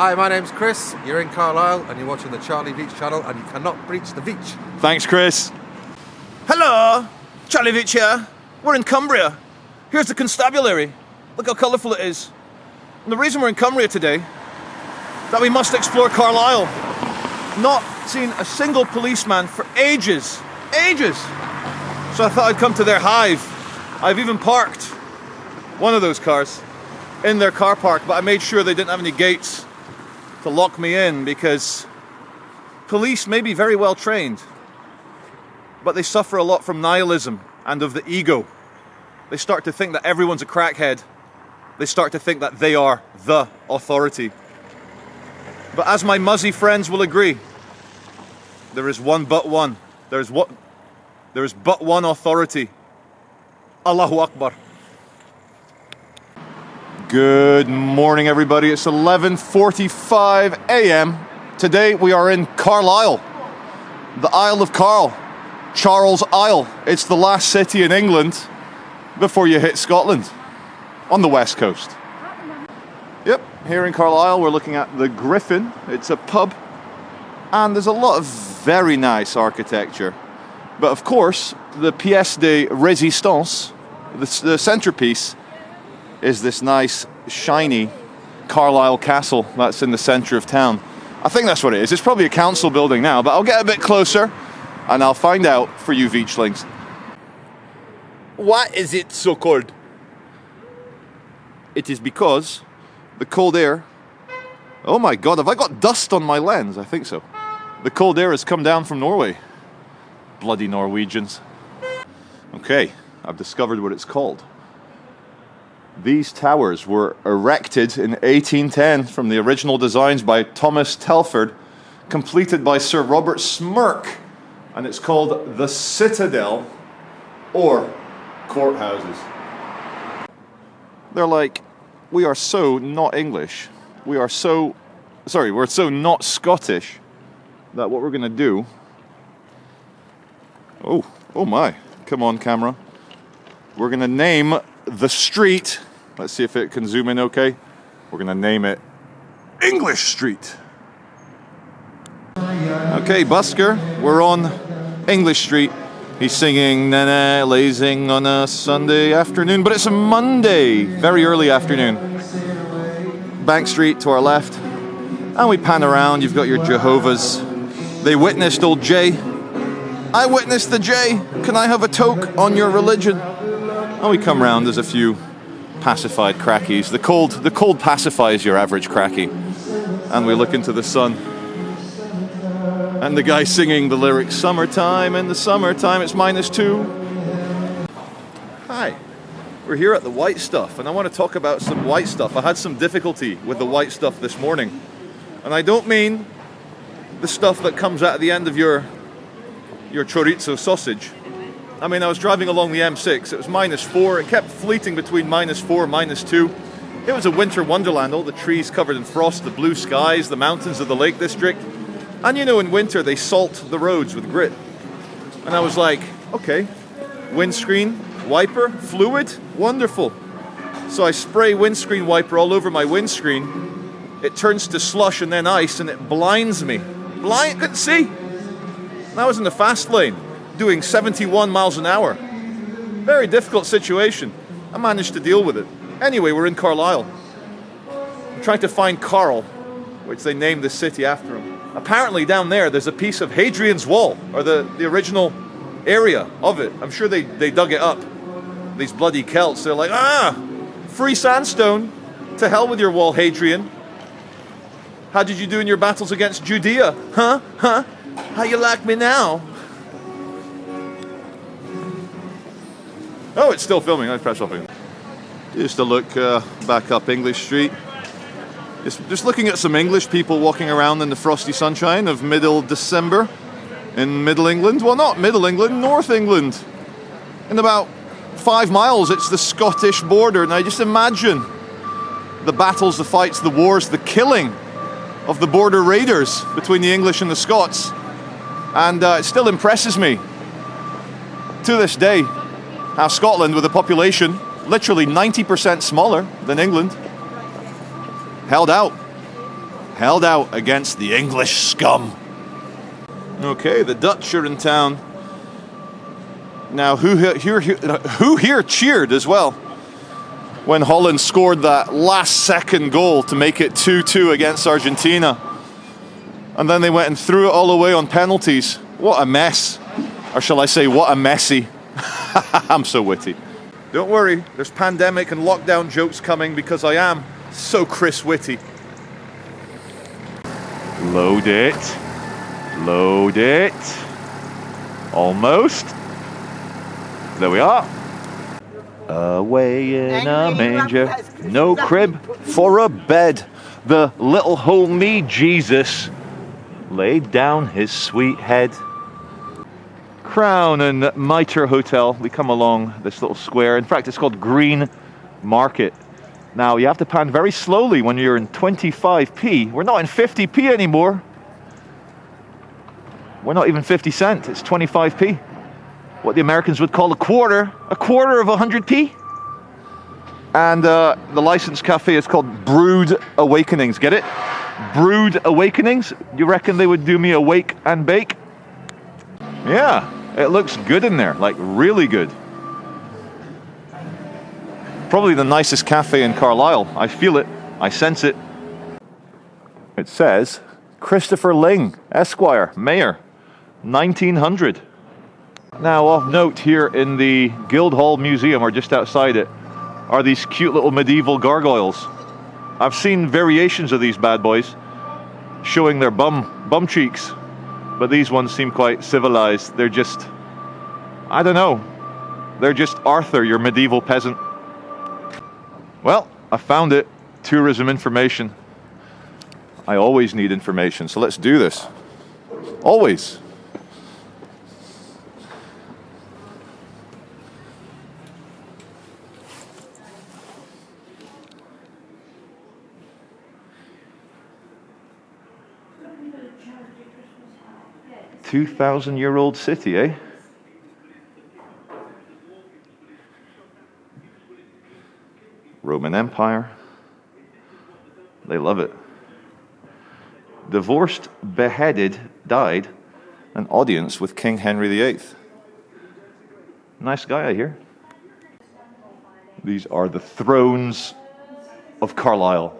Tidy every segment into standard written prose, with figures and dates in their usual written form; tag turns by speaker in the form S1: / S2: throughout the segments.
S1: Hi, my name's Chris. You're in Carlisle and you're watching the Charlie Veitch channel, and you cannot breach the Veitch.
S2: Thanks, Chris.
S3: Hello, Charlie Veitch here. We're in Cumbria. Here's the constabulary. Look how colourful it is. And the reason we're in Cumbria today is that we must explore Carlisle. Not seen a single policeman for ages. Ages! So I thought I'd come to their hive. I've even parked one of those cars in their car park, but I made sure they didn't have any gates to lock me in, because police may be very well trained, but they suffer a lot from nihilism and of the ego. They start to think that everyone's a crackhead. They start to think that they are the authority. But as my muzzy friends will agree, there is one but one. There is but one authority. Allahu Akbar.
S2: Good morning, everybody. It's 11:45 a.m. Today we are in Carlisle, the Isle of Carl, Charles Isle. It's the last city in England before you hit Scotland, on the west coast. Yep, here in Carlisle we're looking at the Griffin. It's a pub, and there's a lot of very nice architecture. But of course, the pièce de résistance, the centerpiece, is this nice, shiny Carlisle castle that's in the centre of town. I think that's what it is. It's probably a council building now, but I'll get a bit closer and I'll find out for you Veitchlings. Why is it so cold? It is because the cold air... Oh my God, have I got dust on my lens? I think so. The cold air has come down from Norway. Bloody Norwegians. Okay, I've discovered what it's called. These towers were erected in 1810 from the original designs by Thomas Telford, completed by Sir Robert Smirke, and it's called the Citadel, or courthouses. They're like, we are so not English, we're so not Scottish, that what we're going to do... Oh my, come on camera. We're going to name the street, let's see if it can zoom in okay. We're going to name it English Street. Okay, busker, we're on English Street. He's singing "Nana Lazing" on a Sunday afternoon, but it's a Monday, very early afternoon. Bank Street to our left, and we pan around. You've got your Jehovah's. They witnessed old Jay. I witnessed the J. Can I have a toke on your religion? And we come round, there's a few pacified crackies. The cold pacifies your average cracky. And we look into the sun. And the guy singing the lyrics, "Summertime, in the summertime, it's -2. Hi, we're here at the White Stuff, and I want to talk about some white stuff. I had some difficulty with the white stuff this morning. And I don't mean the stuff that comes out at the end of your chorizo sausage. I mean, I was driving along the M6, it was -4, it kept fleeting between -4 and -2. It was a winter wonderland, all the trees covered in frost, the blue skies, the mountains of the Lake District. And you know, in winter they salt the roads with grit. And I was like, okay, windscreen, wiper, fluid, wonderful. So I spray windscreen wiper all over my windscreen, it turns to slush and then ice, and it blinds me. Couldn't see. And I was in the fast lane, doing 71 miles an hour. Very difficult situation. I managed to deal with it. Anyway, we're in Carlisle. I'm trying to find Carl, which they named the city after him. Apparently down there, there's a piece of Hadrian's Wall, or the original area of it. I'm sure they dug it up. These bloody Celts, they're like, free sandstone. To hell with your wall, Hadrian. How did you do in your battles against Judea? Huh? How you like me now? Oh, it's still filming. Let's press off again. Just a look back up English Street. Just looking at some English people walking around in the frosty sunshine of middle December in Middle England. Well, not Middle England, North England. In about 5 miles, it's the Scottish border. Now, just imagine the battles, the fights, the wars, the killing of the border raiders between the English and the Scots. And it still impresses me to this day how Scotland, with a population literally 90% smaller than England, held out held out against the English scum. Okay, the Dutch are in town. Now, who here cheered as well when Holland scored that last-second goal to make it 2-2 against Argentina? And then they went and threw it all away on penalties. What a mess. Or shall I say, what a messy. I'm so witty. Don't worry, there's pandemic and lockdown jokes coming because I am so Chris Witty. Load it. Load it. Almost. There we are. Away in a manger, no crib for a bed. The little homie Jesus laid down his sweet head. Crown and Mitre Hotel. We come along this little square. In fact, it's called Green Market. Now, you have to pan very slowly when you're in 25p. We're not in 50p anymore. We're not even 50 cent. It's 25p. What the Americans would call a quarter of 100p. And the licensed cafe is called Brood Awakenings. Get it? Brood Awakenings. You reckon they would do me a wake and bake? Yeah, it looks good in there, like really good. Probably the nicest cafe in Carlisle. I feel it. I sense it. It says Christopher Ling, Esquire, Mayor, 1900. Now, of note here in the Guildhall Museum, or just outside it, are these cute little medieval gargoyles. I've seen variations of these bad boys showing their bum cheeks, but these ones seem quite civilized. They're just, I don't know, they're just Arthur, your medieval peasant. Well, I found it. Tourism information. I always need information, so let's do this. Always. $2,000-year-old city, eh? Roman Empire. They love it. Divorced, beheaded, died. An audience with King Henry VIII. Nice guy, I hear. These are the thrones of Carlisle.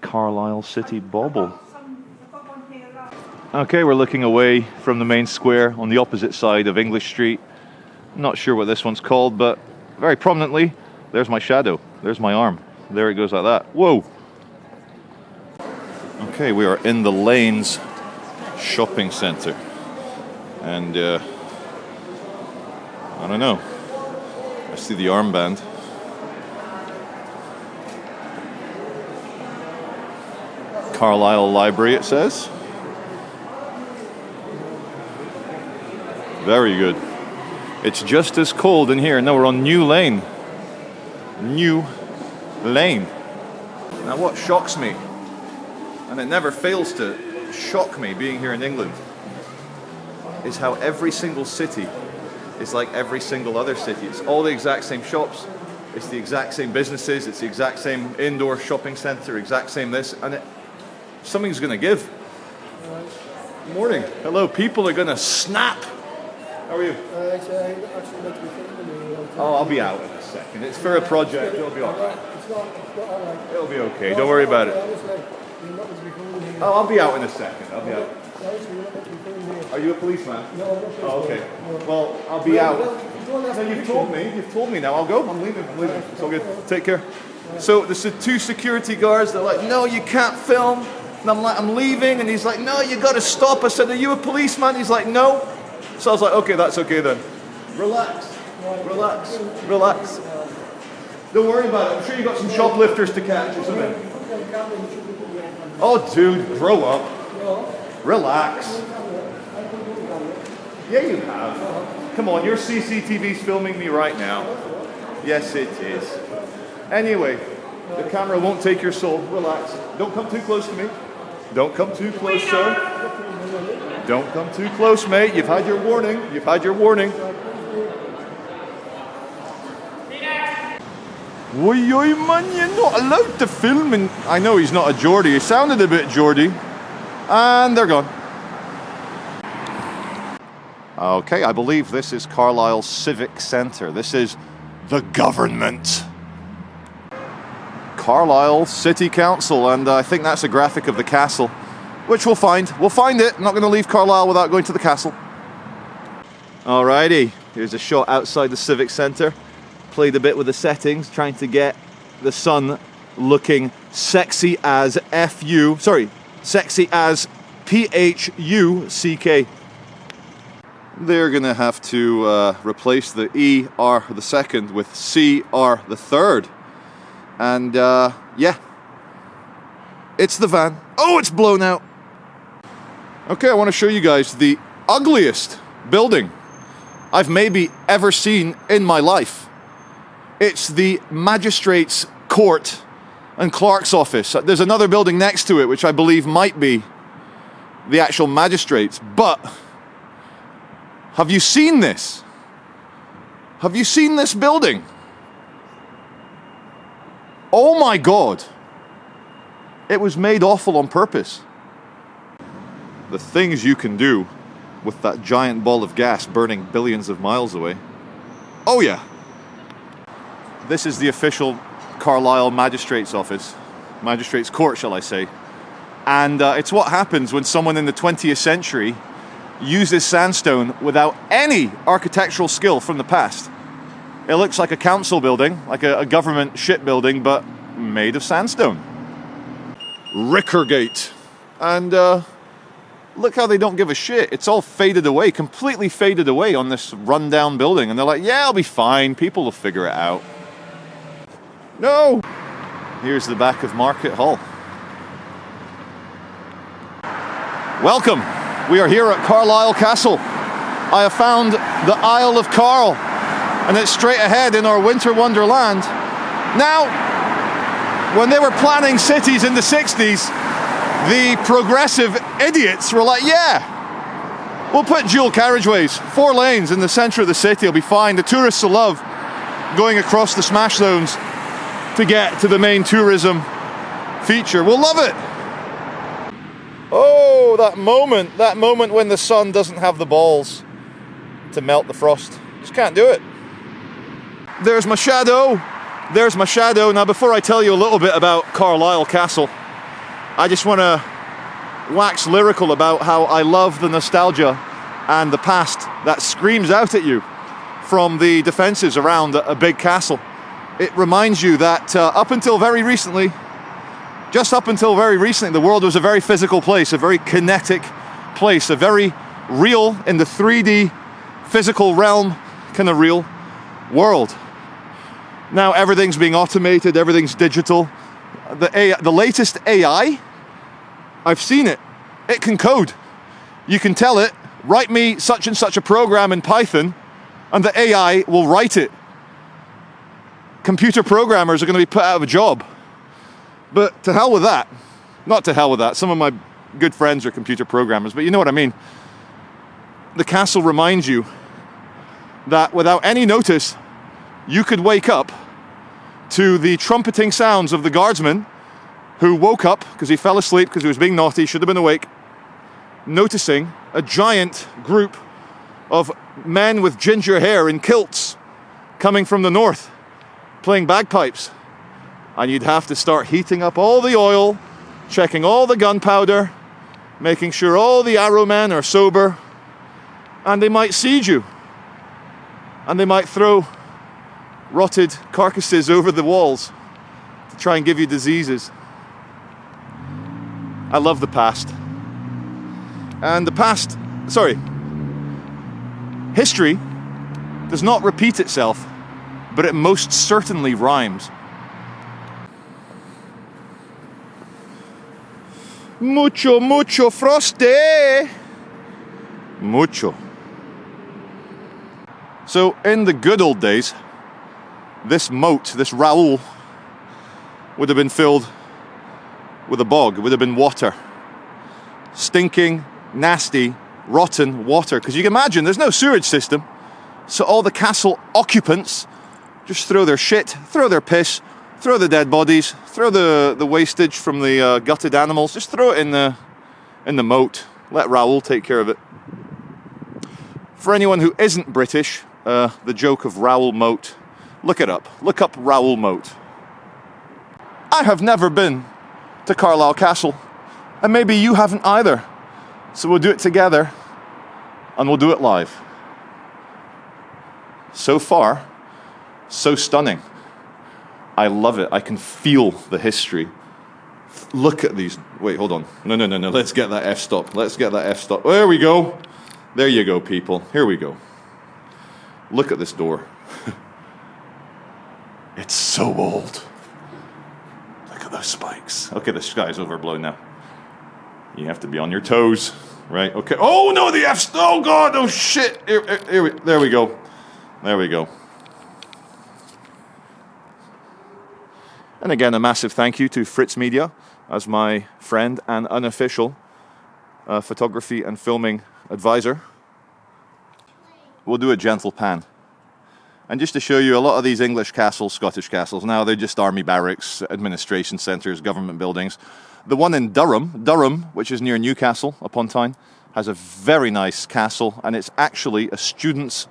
S2: Carlisle City Bauble. Okay, we're looking away from the main square on the opposite side of English Street. Not sure what this one's called, but very prominently, there's my shadow. There's my arm. There it goes like that. Whoa! Okay, we are in the Lanes shopping centre. And, I don't know. I see the armband. Carlisle Library, it says. Very good. It's just as cold in here. Now we're on New Lane. New Lane. Now what shocks me, and it never fails to shock me being here in England, is how every single city is like every single other city. It's all the exact same shops. It's the exact same businesses. It's the exact same indoor shopping centre, exact same this. And something's going to give. Morning. Hello. People are going to snap. How are you? Oh, I'll be out in a second. It's for a project. It'll be all right. It'll be okay. Don't worry about it. Oh, I'll be out in a second. I'll be out. Are you a policeman? Oh, okay. Well, I'll be out. No, you've told me. You've told me now. I'll go. I'm leaving. It's all good. Take care. So there's the two security guards. They're like, no, you can't film. And I'm like, I'm leaving. And he's like, no, you got to stop. I said, are you a policeman? He's like, no. So I was like, okay, that's okay then. Relax. Relax. Relax. Don't worry about it. I'm sure you got some shoplifters to catch or something. Oh, dude, grow up. Relax. Yeah, you have. Come on, your CCTV's filming me right now. Yes, it is. Anyway, the camera won't take your soul. Relax. Don't come too close to me. Don't come too close, sir. Don't come too close, mate. You've had your warning. You've had your warning. Oi, oi, man, you're not allowed to film. And I know he's not a Geordie. He sounded a bit Geordie. And they're gone. Okay, I believe this is Carlisle Civic Centre. This is the government. Carlisle City Council, and I think that's a graphic of the castle, which we'll find. We'll find it. I'm not going to leave Carlisle without going to the castle. Alrighty, here's a shot outside the Civic Centre. Played a bit with the settings, trying to get the sun looking sexy as F-U, sorry, sexy as P-H-U-C-K. They're going to have to replace the E-R the second with C-R the third. And yeah, it's the van. Oh, it's blown out. Okay, I want to show you guys the ugliest building I've maybe ever seen in my life. It's the Magistrates Court and Clerk's Office. There's another building next to it, which I believe might be the actual magistrates. But have you seen this? Have you seen this building? Oh my God. It was made awful on purpose. The things you can do with that giant ball of gas burning billions of miles away. Oh yeah. This is the official Carlisle Magistrates Office. Magistrates Court, shall I say. And it's what happens when someone in the 20th century uses sandstone without any architectural skill from the past. It looks like a council building, like a government ship building, but made of sandstone. Rickergate. And look how they don't give a shit. It's all faded away, completely faded away on this rundown building. And they're like, yeah, I'll be fine. People will figure it out. No! Here's the back of Market Hall. Welcome. We are here at Carlisle Castle. I have found the Isle of Carl, and it's straight ahead in our winter wonderland. Now, when they were planning cities in the 60s, the progressive idiots were like, yeah, we'll put dual carriageways, 4 lanes in the centre of the city, it'll be fine. The tourists will love going across the smash zones to get to the main tourism feature. We'll love it. Oh, that moment when the sun doesn't have the balls to melt the frost. Just can't do it. There's my shadow. There's my shadow. Now, before I tell you a little bit about Carlisle Castle, I just want to wax lyrical about how I love the nostalgia and the past that screams out at you from the defences around a big castle. It reminds you that up until very recently, the world was a very physical place, a very kinetic place, a very real, in the 3D physical realm, kind of real world. Now everything's being automated, everything's digital. The latest AI, I've seen it. It can code. You can tell it, write me such and such a program in Python, and the AI will write it. Computer programmers are going to be put out of a job. But to hell with that. Not to hell with that. Some of my good friends are computer programmers, but you know what I mean. The castle reminds you that without any notice, you could wake up to the trumpeting sounds of the guardsman who woke up because he fell asleep because he was being naughty, should have been awake, noticing a giant group of men with ginger hair in kilts coming from the north, playing bagpipes. And you'd have to start heating up all the oil, checking all the gunpowder, making sure all the arrow men are sober, and they might siege you. And they might throw rotted carcasses over the walls to try and give you diseases. I love the past. And history does not repeat itself, but it most certainly rhymes. Mucho, mucho frosty. Mucho. So, in the good old days, this moat, this Raoul, would have been filled with a bog. It would have been water. Stinking, nasty, rotten water. Because you can imagine, there's no sewage system. So all the castle occupants just throw their shit, throw their piss, throw the dead bodies, throw the wastage from the gutted animals, just throw it in the moat. Let Raoul take care of it. For anyone who isn't British, the joke of Raoul Moat, look it up. Look up Raoul Moat. I have never been to Carlisle Castle, and maybe you haven't either. So we'll do it together, and we'll do it live. So far, so stunning. I love it. I can feel the history. Look at these. Wait, hold on. No. Let's get that f-stop. Let's get that f-stop. There we go. There you go, people. Here we go. Look at this door. It's so old. Look at those spikes. Okay, the sky's overblown now. You have to be on your toes, right? Okay. Oh, no, the F's. Oh, God. Oh, shit. There we go. There we go. And again, a massive thank you to Fritz Media as my friend and unofficial photography and filming advisor. We'll do a gentle pan. And just to show you, a lot of these English castles, Scottish castles, now they're just army barracks, administration centres, government buildings. The one in Durham, which is near Newcastle upon Tyne, has a very nice castle, and it's actually a student's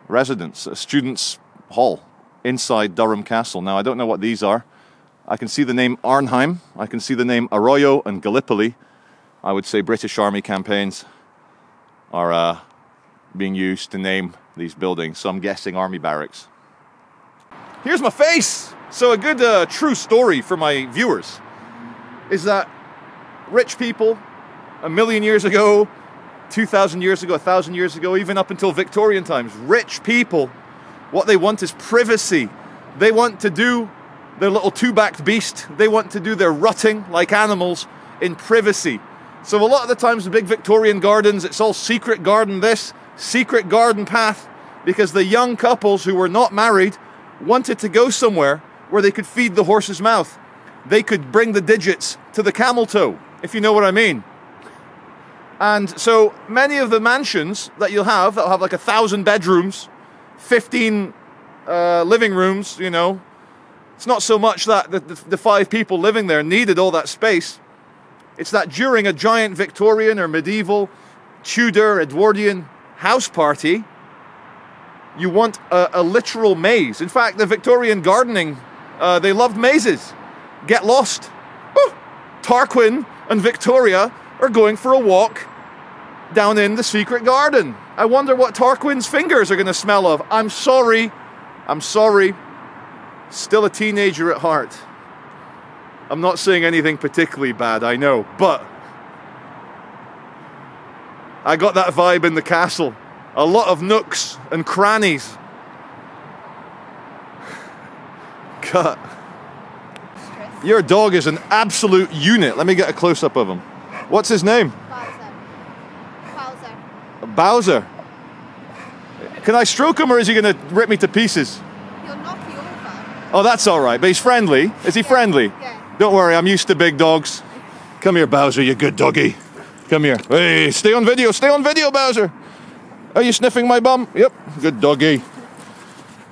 S2: residence, a student's hall inside Durham Castle. Now, I don't know what these are. I can see the name Arnheim, I can see the name Arroyo and Gallipoli. I would say British Army campaigns are being used to name these buildings, so I'm guessing army barracks. Here's my face! So a good true story for my viewers is that rich people, 1,000,000 years ago, 2,000 years ago, 1,000 years ago, even up until Victorian times, rich people, what they want is privacy. They want to do their little two-backed beast. They want to do their rutting like animals in privacy. So a lot of the times the big Victorian gardens, it's all secret garden this, secret garden path, because the young couples who were not married wanted to go somewhere where they could feed the horse's mouth. They could bring the digits to the camel toe, if you know what I mean. And so many of the mansions that you'll have, that'll have like 1,000 bedrooms, 15 living rooms, you know. It's not so much that the 5 people living there needed all that space. It's that during a giant Victorian or medieval, Tudor, Edwardian house party, you want a literal maze. In fact, the Victorian gardening, they loved mazes. Get lost. Oh, Tarquin and Victoria are going for a walk down in the secret garden. I wonder what Tarquin's fingers are going to smell of. I'm sorry. Still a teenager at heart. I'm not saying anything particularly bad, I know, but I got that vibe in the castle. A lot of nooks and crannies. God. Your dog is an absolute unit. Let me get a close-up of him. What's his name? Bowser. Can I stroke him, or is he going to rip me to pieces?
S4: He'll knock you over.
S2: Oh, that's all right. But he's friendly. Is he friendly?
S4: Yeah.
S2: Don't worry, I'm used to big dogs. Come here, Bowser, you good doggy. Come here. Hey, stay on video, Bowser. Are you sniffing my bum? Yep, good doggy.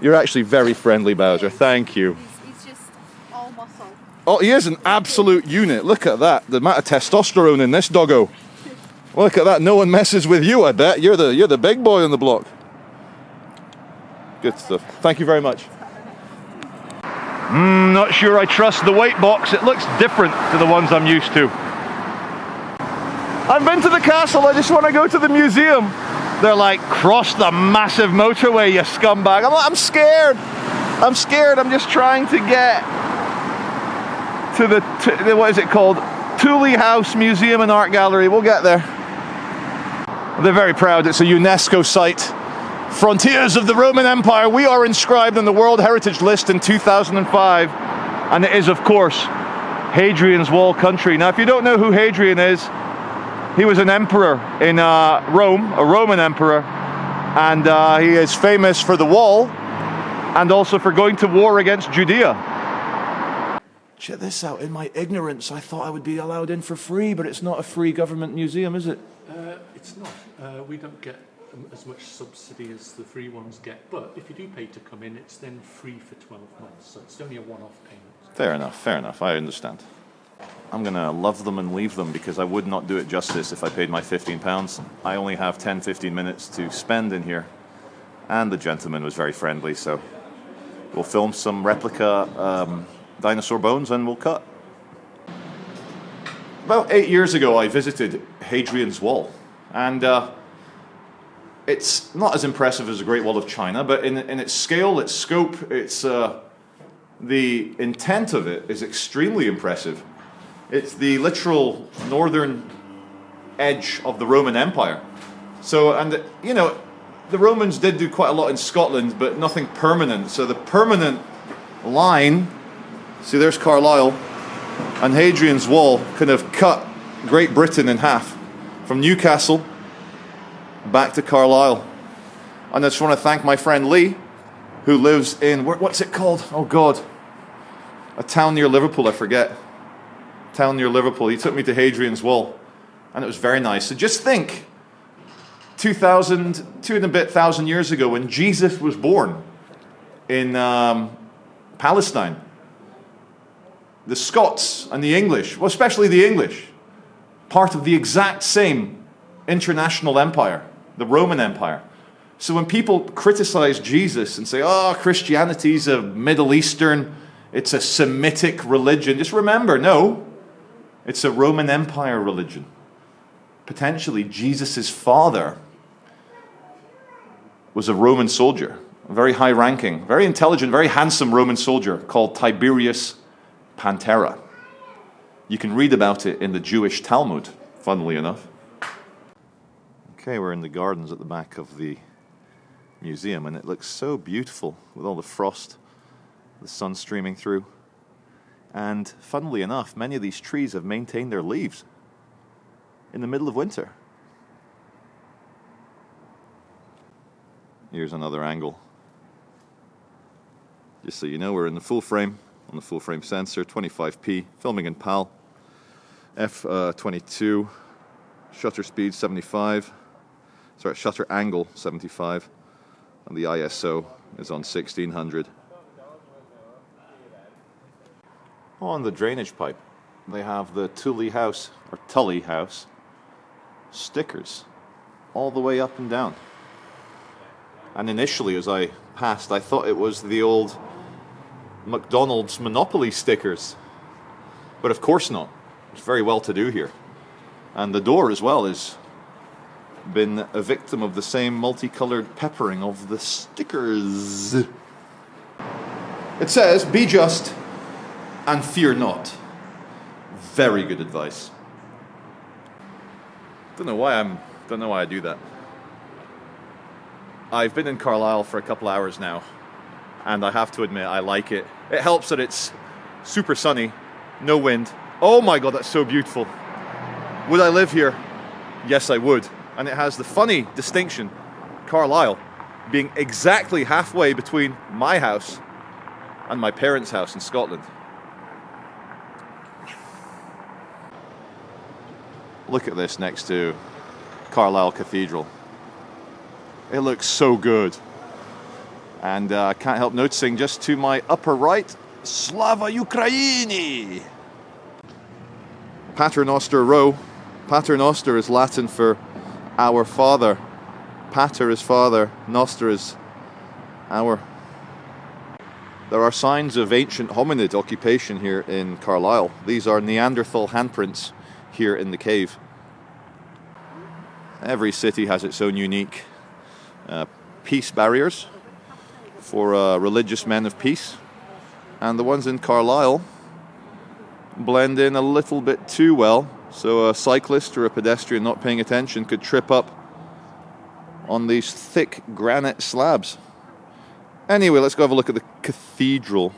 S2: You're actually very friendly, Bowser. Thank you.
S4: He's just all muscle.
S2: Oh, he is an absolute unit. Look at that. The amount of testosterone in this doggo. Look at that. No one messes with you, I bet. You're the big boy on the block. Good stuff. Thank you very much. Not sure I trust the white box. It looks different to the ones I'm used to. I've been to the castle. I just want to go to the museum. They're like, cross the massive motorway, you scumbag. I'm scared. I'm just trying to get to the what is it called? Tullie House Museum and Art Gallery. We'll get there. They're very proud. It's a UNESCO site. Frontiers of the Roman Empire. We are inscribed on the World Heritage List in 2005. And it is, of course, Hadrian's Wall country. Now, if you don't know who Hadrian is, he was an emperor in Rome, a Roman emperor. And he is famous for the wall and also for going to war against Judea. Check this out. In my ignorance, I thought I would be allowed in for free, but it's not a free government museum, is it?
S5: It's not. We don't get as much subsidy as the free ones get. But if you do pay to come in, it's then free for 12 months. So it's only a one-off payment.
S2: Fair enough, I understand. I'm going to love them and leave them because I would not do it justice if I paid my £15. I only have 10-15 minutes to spend in here. And the gentleman was very friendly, so we'll film some replica dinosaur bones and we'll cut. About 8 years ago, I visited Hadrian's Wall. And it's not as impressive as the Great Wall of China, but in its scale, its scope, its the intent of it is extremely impressive. It's the literal northern edge of the Roman Empire. So, and you know, the Romans did do quite a lot in Scotland, but nothing permanent. So the permanent line, see there's Carlisle, and Hadrian's Wall kind of cut Great Britain in half, from Newcastle back to Carlisle. And I just want to thank my friend Lee, who lives in, what's it called? Oh God, a town near Liverpool, I forget. Town near Liverpool. He took me to Hadrian's Wall, and it was very nice. So just think, 2,000 and a bit thousand years ago, when Jesus was born in Palestine, the Scots and the English, well, especially the English, part of the exact same international empire, the Roman Empire. So when people criticize Jesus and say, oh, Christianity's a Middle Eastern, it's a Semitic religion, just remember, no, it's a Roman Empire religion. Potentially, Jesus' father was a Roman soldier, a very high-ranking, very intelligent, very handsome Roman soldier called Tiberius Pantera. You can read about it in the Jewish Talmud, funnily enough. Okay, we're in the gardens at the back of the museum, and it looks so beautiful with all the frost, the sun streaming through. And funnily enough, many of these trees have maintained their leaves in the middle of winter. Here's another angle. Just so you know, we're in the full frame, on the full frame sensor, 25p, filming in PAL, f22, shutter speed 75, sorry, shutter angle 75, and the ISO is on 1600. On the drainage pipe, they have the Tullie house, or Tullie house, stickers all the way up and down. And initially, as I passed, I thought it was the old McDonald's Monopoly stickers. But of course not. It's very well to do here. And the door as well has been a victim of the same multicolored peppering of the stickers. It says, be just and fear not. Very good advice. Don't know why I do that. I've been in Carlisle for a couple hours now, and I have to admit I like it. It helps that it's super sunny, no wind. Oh my God, that's so beautiful. Would I live here? Yes, I would. And it has the funny distinction, Carlisle, being exactly halfway between my house and my parents' house in Scotland. Look at this next to Carlisle Cathedral. It looks so good. And I can't help noticing just to my upper right, Slava Ukraini! Pater Noster Row. Pater Noster is Latin for our Father. Pater is Father, Noster is our. There are signs of ancient hominid occupation here in Carlisle. These are Neanderthal handprints here in the cave. Every city has its own unique peace barriers for religious men of peace, and the ones in Carlisle blend in a little bit too well, so a cyclist or a pedestrian not paying attention could trip up on these thick granite slabs. Anyway, let's go have a look at the cathedral.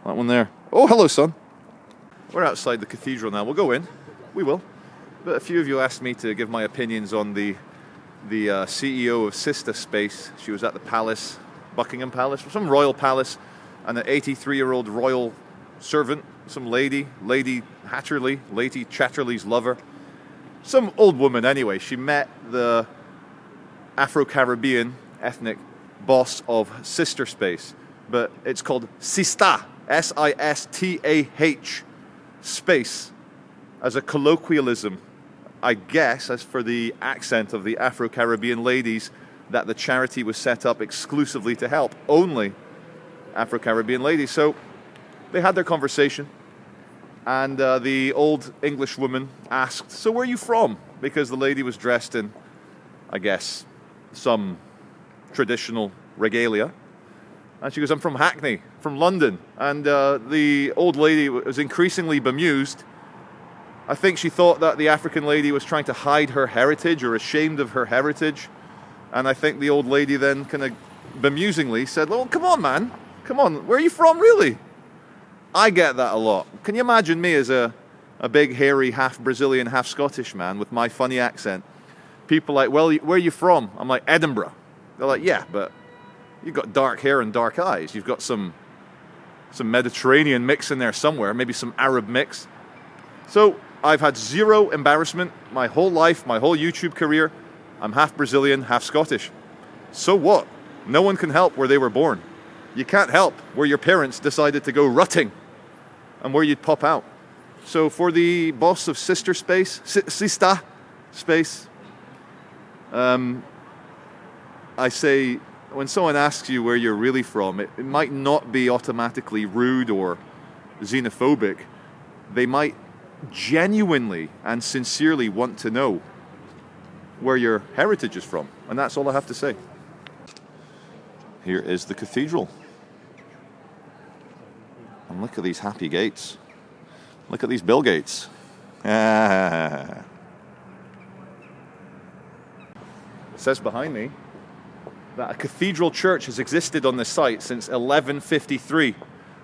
S2: That one there. Oh, hello, son. We're outside the cathedral now. We'll go in. We will. But a few of you asked me to give my opinions on the CEO of Sister Space. She was at the palace, Buckingham Palace, some royal palace, and an 83-year-old royal servant, some Lady Hatterley, Lady Chatterley's lover, some old woman anyway. She met the Afro-Caribbean ethnic boss of Sister Space, but it's called Sista, S-I-S-T-A-H, Space, as a colloquialism, I guess, as for the accent of the Afro-Caribbean ladies, that the charity was set up exclusively to help only Afro-Caribbean ladies. So they had their conversation, and the old English woman asked, so where are you from? Because the lady was dressed in, I guess, some traditional regalia. And she goes, I'm from Hackney, from London. And the old lady was increasingly bemused. I think she thought that the African lady was trying to hide her heritage or ashamed of her heritage. And I think the old lady then kind of bemusingly said, well, come on, man. Come on, where are you from, really? I get that a lot. Can you imagine me as a big, hairy, half Brazilian, half Scottish man with my funny accent? People like, well, where are you from? I'm like, Edinburgh. They're like, yeah, but you've got dark hair and dark eyes. You've got some Mediterranean mix in there somewhere, maybe some Arab mix. So I've had zero embarrassment my whole life, my whole YouTube career. I'm half Brazilian, half Scottish. So what? No one can help where they were born. You can't help where your parents decided to go rutting and where you'd pop out. So for the boss of Sister Space, Sista Space, I say, when someone asks you where you're really from, it might not be automatically rude or xenophobic. They might genuinely and sincerely want to know where your heritage is from. And that's all I have to say. Here is the cathedral. And look at these happy gates. Look at these Bill Gates. It says behind me that a cathedral church has existed on this site since 1153.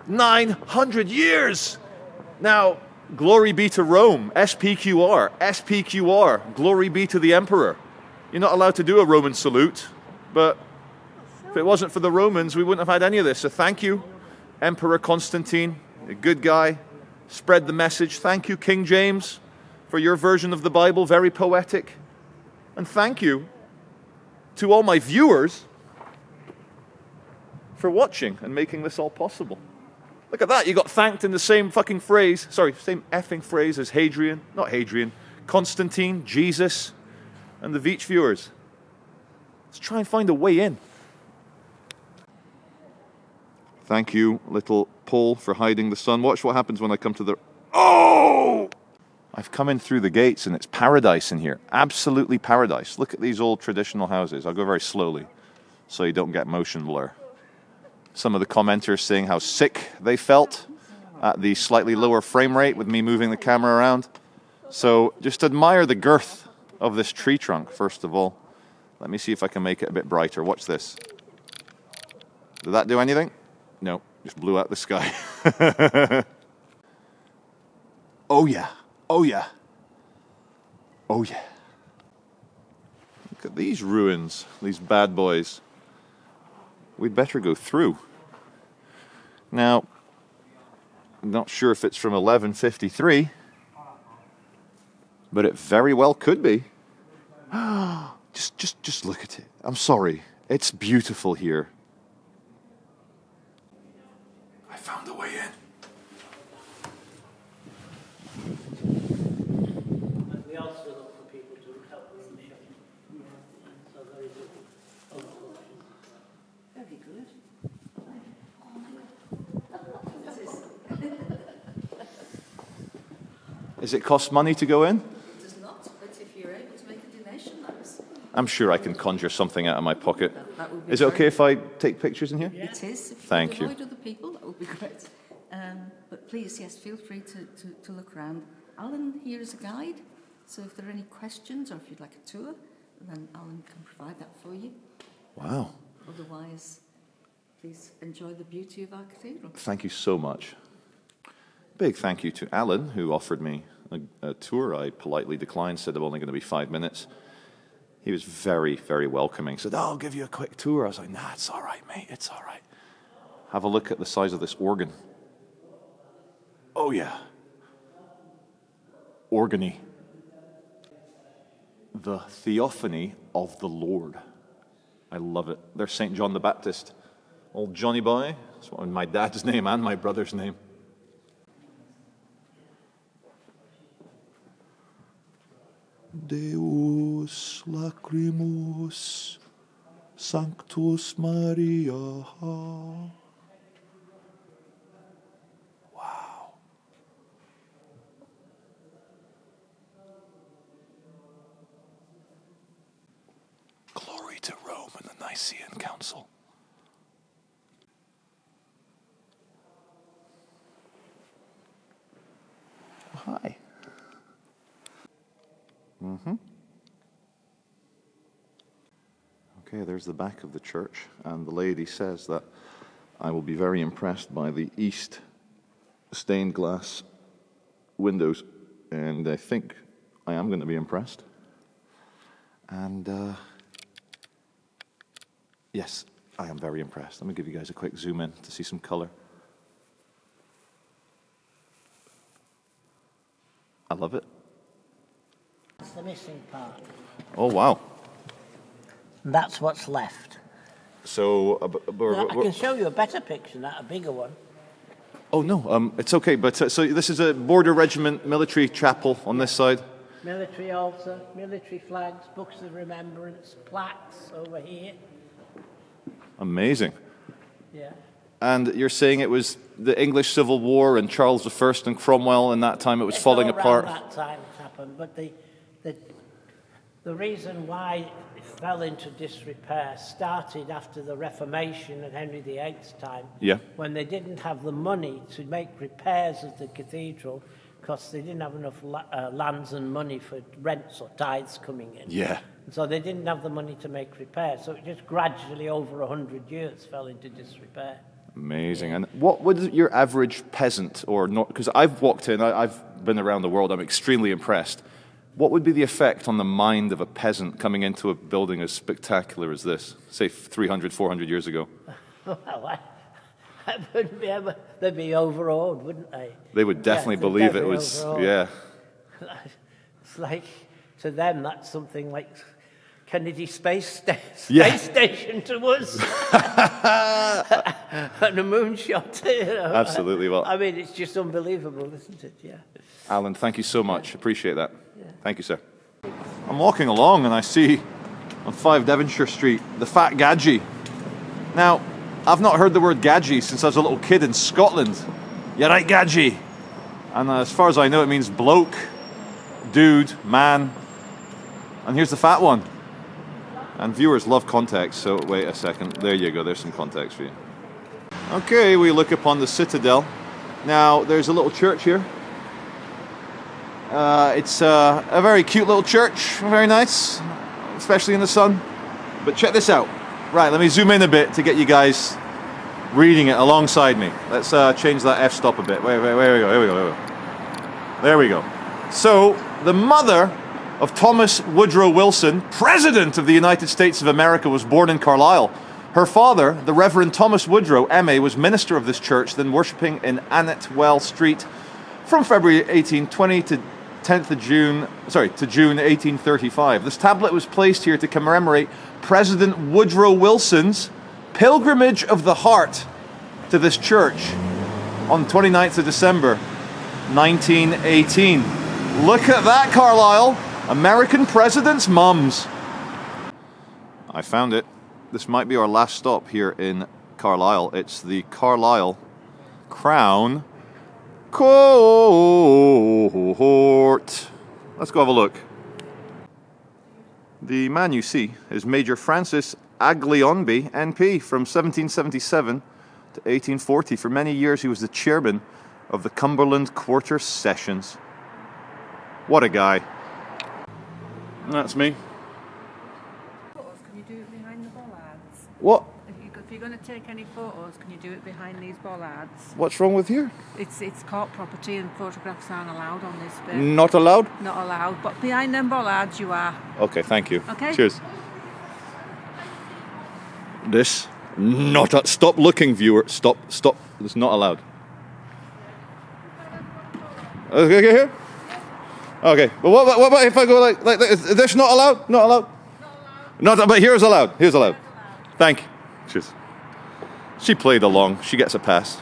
S2: 900 years! Now, glory be to Rome, SPQR, SPQR, glory be to the emperor. You're not allowed to do a Roman salute, but if it wasn't for the Romans, we wouldn't have had any of this. So thank you, Emperor Constantine, a good guy, spread the message. Thank you, King James, for your version of the Bible, very poetic. And thank you to all my viewers for watching and making this all possible. Look at that, you got thanked in the same fucking phrase, same effing phrase as Constantine, Jesus, and the cveitch viewers. Let's try and find a way in. Thank you, little pole, for hiding the sun. Watch what happens when I come to the... Oh! I've come in through the gates and it's paradise in here. Absolutely paradise. Look at these old traditional houses. I'll go very slowly so you don't get motion blur. Some of the commenters saying how sick they felt at the slightly lower frame rate with me moving the camera around. So just admire the girth of this tree trunk, first of all. Let me see if I can make it a bit brighter. Watch this. Did that do anything? No, just blew out the sky. Oh yeah, oh yeah, oh yeah. Look at these ruins, these bad boys. We'd better go through. Now, I'm not sure if it's from 1153, but it very well could be. Just look at it. I'm sorry. It's beautiful here. I found a way in.
S6: We also look for people to help with the show. So very good. Very good.
S2: Does it cost money to go in?
S7: It does not, but if you're able to make a donation, that's...
S2: I'm sure I can conjure something out of my pocket.
S7: That would be
S2: Is it okay
S7: great.
S2: if I take pictures in here?
S7: It is. If
S2: Thank
S7: you
S2: you.
S7: avoid other people, that would be great. But please, yes, feel free to look around. Alan here is a guide, so if there are any questions or if you'd like a tour, then Alan can provide that for you.
S2: Wow.
S7: Otherwise, please enjoy the beauty of our cathedral.
S2: Thank you so much. Big thank you to Alan, who offered me a tour. I politely declined, said I'm only going to be 5 minutes. He was very, very welcoming. Said, oh, I'll give you a quick tour. I was like, nah, it's all right, mate. It's all right. Have a look at the size of this organ. Oh, yeah. Organy. The theophany of the Lord. I love it. There's St. John the Baptist. Old Johnny boy. That's my dad's name and my brother's name. Deus lacrimus Sanctus Maria. Wow. Glory to Rome and the Nicene Council. Hi. Okay, there's the back of the church, and the lady says that I will be very impressed by the east stained glass windows, and I think I am going to be impressed. And yes, I am very impressed. Let me give you guys a quick zoom in to see some color. I love it.
S6: That's the missing part.
S2: Oh, wow.
S6: And that's what's left.
S2: So,
S6: Now, I can show you a better picture, a bigger one.
S2: oh no, it's okay. But so this is a border regiment military chapel on this side.
S6: Military altar, military flags, books of remembrance, plaques over here.
S2: Amazing.
S6: Yeah.
S2: And you're saying it was the English Civil War and Charles I and Cromwell, and that time it was falling
S6: all
S2: apart.
S6: around that time it happened, but the reason why it fell into disrepair started after the Reformation at Henry VIII's time.
S2: Yeah.
S6: When they didn't have the money to make repairs of the cathedral because they didn't have enough lands and money for rents or tithes coming in.
S2: Yeah.
S6: So they didn't have the money to make repairs. So it just gradually over 100 years fell into disrepair.
S2: Amazing. And what would your average peasant or not? Because I've walked in, I've been around the world. I'm extremely impressed. What would be the effect on the mind of a peasant coming into a building as spectacular as this, say 300, 400 years ago?
S6: Well, I wouldn't be able. They'd be overawed, wouldn't they?
S2: They would definitely
S6: they'd
S2: believe it
S6: definitely
S2: was,
S6: overawed.
S2: yeah.
S6: It's like, to them, that's something like Kennedy Space
S2: Yeah.
S6: Station to us. And a moonshot, you know.
S2: Absolutely. Well,
S6: I mean, it's just unbelievable, isn't it? Yeah.
S2: Alan, thank you so much. Appreciate that. Thank you, sir. I'm walking along and I see on 5 Devonshire Street the Fat Gadgie. Now, I've not heard the word Gadgie since I was a little kid in Scotland. You're right, Gadgie. And as far as I know, it means bloke, dude, man. And here's the fat one. And viewers love context, so wait a second. There you go, there's some context for you. Okay, we look upon the Citadel. Now, there's a little church here. It's a very cute little church, very nice, especially in the sun. But check this out. Right, let me zoom in a bit to get you guys reading it alongside me. Let's change that f-stop a bit. Wait, here we go, here we go. There we go. So, the mother of Thomas Woodrow Wilson, President of the United States of America, was born in Carlisle. Her father, the Reverend Thomas Woodrow, M.A., was minister of this church, then worshipping in Annetwell Street from February 1820 to June 1835. This tablet was placed here to commemorate President Woodrow Wilson's pilgrimage of the heart to this church on 29th of December, 1918. Look at that, Carlisle. American presidents' mums. I found it. This might be our last stop here in Carlisle. It's the Carlisle Crown Court. Let's go have a look. The man you see is Major Francis Aglionby, NP, from 1777 to 1840. For many years he was the chairman of the Cumberland Quarter Sessions. What a guy. That's me.
S4: Photos, can you do it behind the bollards?
S2: What?
S4: If you're going to take any photos, can you do it behind these bollards?
S2: What's wrong with here?
S4: It's court property and photographs aren't allowed on this bit.
S2: Not allowed?
S4: Not allowed, but behind them bollards you are.
S2: Okay, thank you.
S4: Okay.
S2: Cheers. This, not a, stop looking, viewer. Stop. It's not allowed. Okay, here? Okay, but what about if I go like this? Not allowed? Not allowed? Not allowed. But here's allowed. Here's allowed. Thank you. She played along. She gets a pass.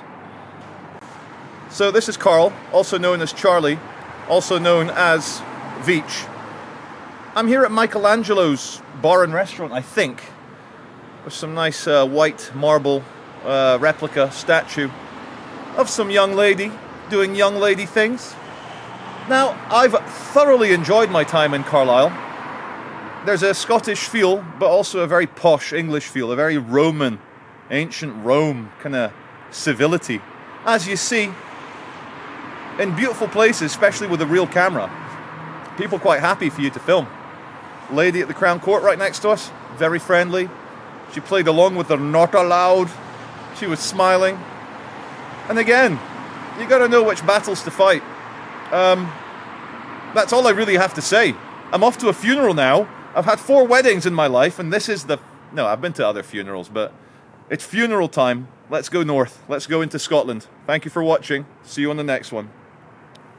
S2: So this is Carl, also known as Charlie, also known as cveitch. I'm here at Michelangelo's bar and restaurant, I think, with some nice white marble replica statue of some young lady doing young lady things. Now, I've thoroughly enjoyed my time in Carlisle. There's a Scottish feel, but also a very posh English feel, a very Roman, ancient Rome kind of civility. As you see, in beautiful places, especially with a real camera, people quite happy for you to film. Lady at the Crown Court right next to us, very friendly. She played along with the not allowed. She was smiling. And again, you got to know which battles to fight. That's all I really have to say. I'm off to a funeral now. I've had 4 weddings in my life, and this is no, I've been to other funerals, but it's funeral time. Let's go north. Let's go into Scotland. Thank you for watching. See you on the next one.